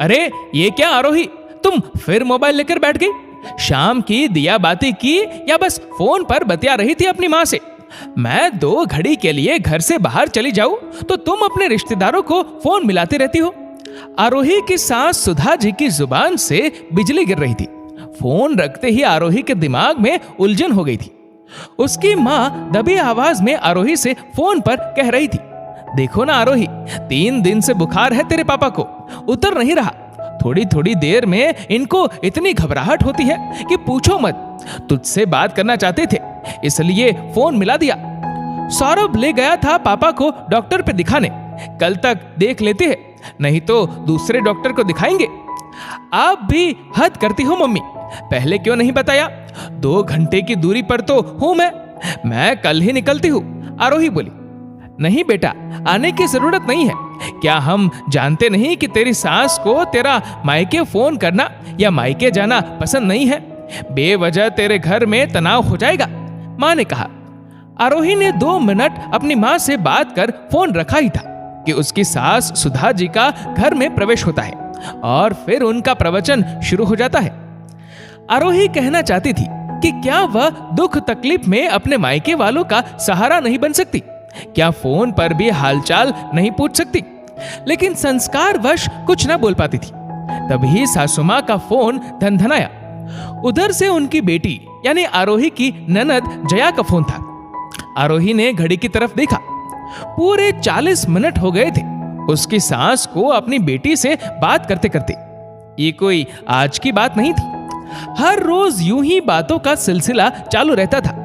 अरे ये क्या आरोही, तुम फिर मोबाइल लेकर बैठ गई? शाम की दिया बाती की या बस फोन पर बतिया रही थी अपनी माँ से? मैं 2 घड़ी के लिए घर से बाहर चली जाऊं तो तुम अपने रिश्तेदारों को फोन मिलाती रहती हो। आरोही की सास सुधा जी की जुबान से बिजली गिर रही थी। फोन रखते ही आरोही के दिमाग में उलझन हो गई थी। उसकी माँ दबी आवाज में आरोही से फोन पर कह रही थी, देखो ना आरोही, 3 दिन से बुखार है तेरे पापा को, उतर नहीं रहा। थोड़ी थोड़ी देर में इनको इतनी घबराहट होती है कि पूछो मत। तुझसे बात करना चाहते थे इसलिए फोन मिला दिया। सौरभ ले गया था पापा को डॉक्टर पे दिखाने, कल तक देख लेते हैं, नहीं तो दूसरे डॉक्टर को दिखाएंगे। आप भी हद करती हो मम्मी, पहले क्यों नहीं बताया? 2 घंटे की दूरी पर तो हूं मैं कल ही निकलती हूँ। आरोही बोली, नहीं बेटा, आने की जरूरत नहीं है। क्या हम जानते नहीं कि तेरी सास को तेरा मायके फोन करना या मायके जाना पसंद नहीं है? बेवजह तेरे घर में तनाव हो जाएगा, माँ ने कहा। आरोही ने 2 मिनट अपनी माँ से बात कर फोन रखा ही था कि उसकी सास सुधा जी का घर में प्रवेश होता है और फिर उनका प्रवचन शुरू हो जाता है। आरोही कहना चाहती थी कि क्या वह दुख तकलीफ में अपने मायके वालों का सहारा नहीं बन सकती? क्या फोन पर भी हालचाल नहीं पूछ सकती? लेकिन संस्कारवश कुछ न बोल पाती थी। तभी सासुमां का फोन धनधनाया। उधर से उनकी बेटी यानी आरोही की ननद जया का फोन था। आरोही ने घड़ी की तरफ देखा, पूरे 40 मिनट हो गए थे उसकी सास को अपनी बेटी से बात करते करते। ये कोई आज की बात नहीं थी, हर रोज यूं ही बातों का सिलसिला चालू रहता था।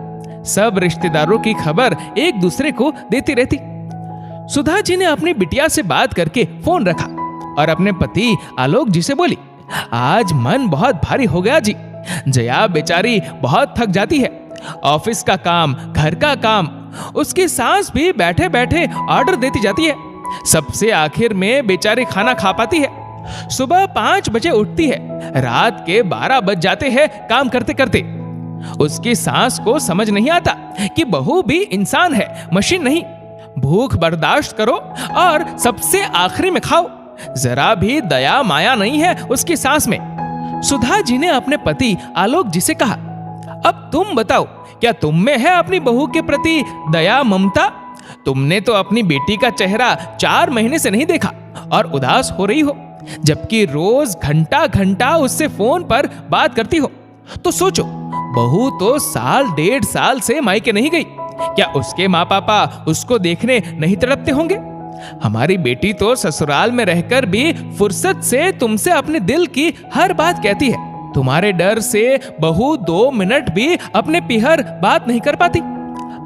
सब रिश्तेदारों की खबर एक दूसरे को देती रहती। सुधा जी ने अपनी बिटिया से बात करके फोन रखा और अपने पति आलोक जी से बोली, आज मन बहुत भारी हो गया जी। जया बेचारी बहुत थक जाती है, ऑफिस का काम, घर का काम, उसकी सास भी बैठे बैठे ऑर्डर देती जाती है। सबसे आखिर में बेचारी खाना खा पाती है। सुबह 5 बजे उठती है, रात के 12 बज जाते हैं काम करते करते। उसकी सास को समझ नहीं आता कि बहू भी इंसान है, मशीन नहीं। भूख बर्दाश्त करो और सबसे आखिरी में खाओ। जरा भी दया माया नहीं है उसकी सास में। सुधा जी ने अपने पति आलोक जी से कहा, अब तुम बताओ, क्या तुम में है अपनी बहू के प्रति दया ममता? तुमने तो अपनी बेटी का चेहरा 4 महीने से नहीं देखा और उदास हो रही हो, जबकि रोज घंटा घंटा उससे फोन पर बात करती हो। तो सोचो, बहू तो 1.5 साल से मायके नहीं गई, क्या उसके माँ पापा उसको देखने नहीं तड़पते होंगे? हमारी बेटी तो ससुराल में रहकर भी फुर्सत से तुमसे अपने दिल की हर बात कहती है। तुम्हारे डर से बहू 2 मिनट भी अपने पीहर बात नहीं कर पाती।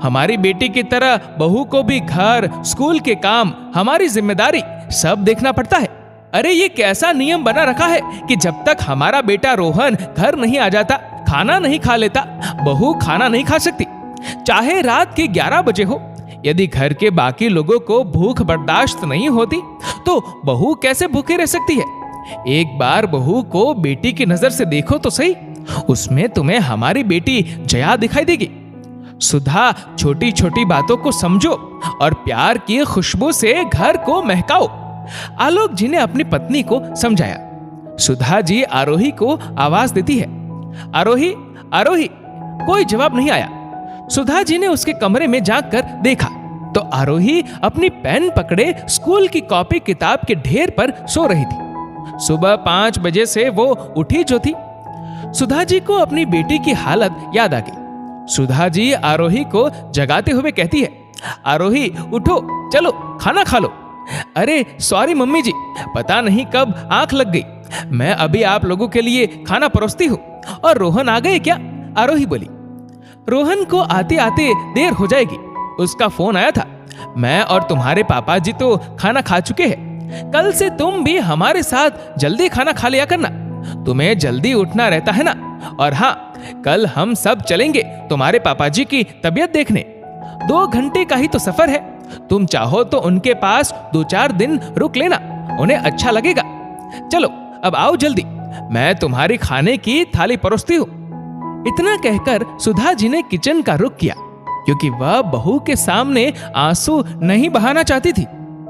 हमारी बेटी की तरह बहू को भी घर, स्कूल के काम, हमारी जिम्मेदारी सब देखना पड़ता है। अरे ये कैसा नियम बना रखा है कि जब तक हमारा बेटा रोहन घर नहीं आ जाता, खाना नहीं खा लेता, बहू खाना नहीं खा सकती, चाहे रात के 11 बजे हो। यदि घर के बाकी लोगों को भूख बर्दाश्त नहीं होती तो बहू कैसे भूखी रह सकती है? एक बार बहू को बेटी की नजर से देखो तो सही, उसमें तुम्हें हमारी बेटी जया दिखाई देगी। सुधा, छोटी छोटी बातों को समझो और प्यार की खुशबू से घर को महकाओ। आलोक जी ने अपनी पत्नी को समझाया। सुधा जी आरोही को आवाज देती है, आरोही, आरोही। कोई जवाब नहीं आया। सुधा जी ने उसके कमरे में जाकर देखा तो आरोही अपनी पेन पकड़े स्कूल की कॉपी किताब के ढेर पर सो रही थी। सुबह 5 बजे से वो उठी जो थी। सुधा जी को अपनी बेटी की हालत याद आ गई। सुधा जी आरोही को जगाते हुए कहती है, आरोही उठो, चलो खाना खा लो। अरे सॉरी मम्मी जी, पता नहीं कब आंख लग गई। मैं अभी आप लोगों के लिए खाना परोसती हूँ। और रोहन आ गए क्या? आरोही बोली। रोहन को आते आते देर हो जाएगी, उसका फोन आया था। मैं और तुम्हारे पापा जी तो खाना खा चुके हैं। कल से तुम भी हमारे साथ जल्दी खाना खा लिया करना, तुम्हें जल्दी उठना रहता है ना। और हाँ, कल हम सब चलेंगे तुम्हारे पापा जी की तबीयत देखने। 2 घंटे का ही तो सफर है, तुम चाहो तो उनके पास 2-4 दिन रुक लेना, उन्हें अच्छा लगेगा। चलो अब आओ जल्दी, मैं तुम्हारी खाने की थाली परोसती हूँ। इतना कहकर सुधा जी ने किचन का रुख किया, क्योंकि वह बहू के सामने आंसू नहीं बहाना चाहती थी।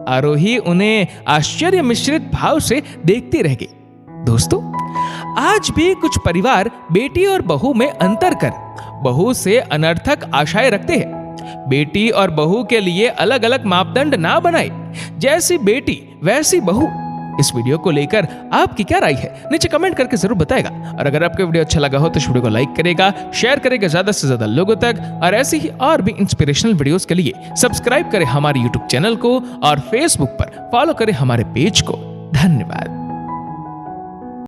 आरोही उन्हें आश्चर्य मिश्रित भाव से देखती रह गई। दोस्तों, आज भी कुछ परिवार बेटी और बहू में अंतर कर बहू से अनर्थक आशाएं रखते हैं। बेटी और बहू के लिए अलग अलग मापदंड ना बनाए, जैसी बेटी वैसी बहू। इस वीडियो को लेकर आपकी क्या राय है, नीचे कमेंट करके जरूर बताएगा। और अगर आपको वीडियो अच्छा लगा हो तो इस वीडियो को लाइक करेगा, शेयर करेगा ज्यादा से ज्यादा लोगों तक। और ऐसी ही और भी इंस्पिरेशनल वीडियोस के लिए सब्सक्राइब करें हमारे यूट्यूब चैनल को और फेसबुक पर फॉलो करें हमारे पेज को। धन्यवाद।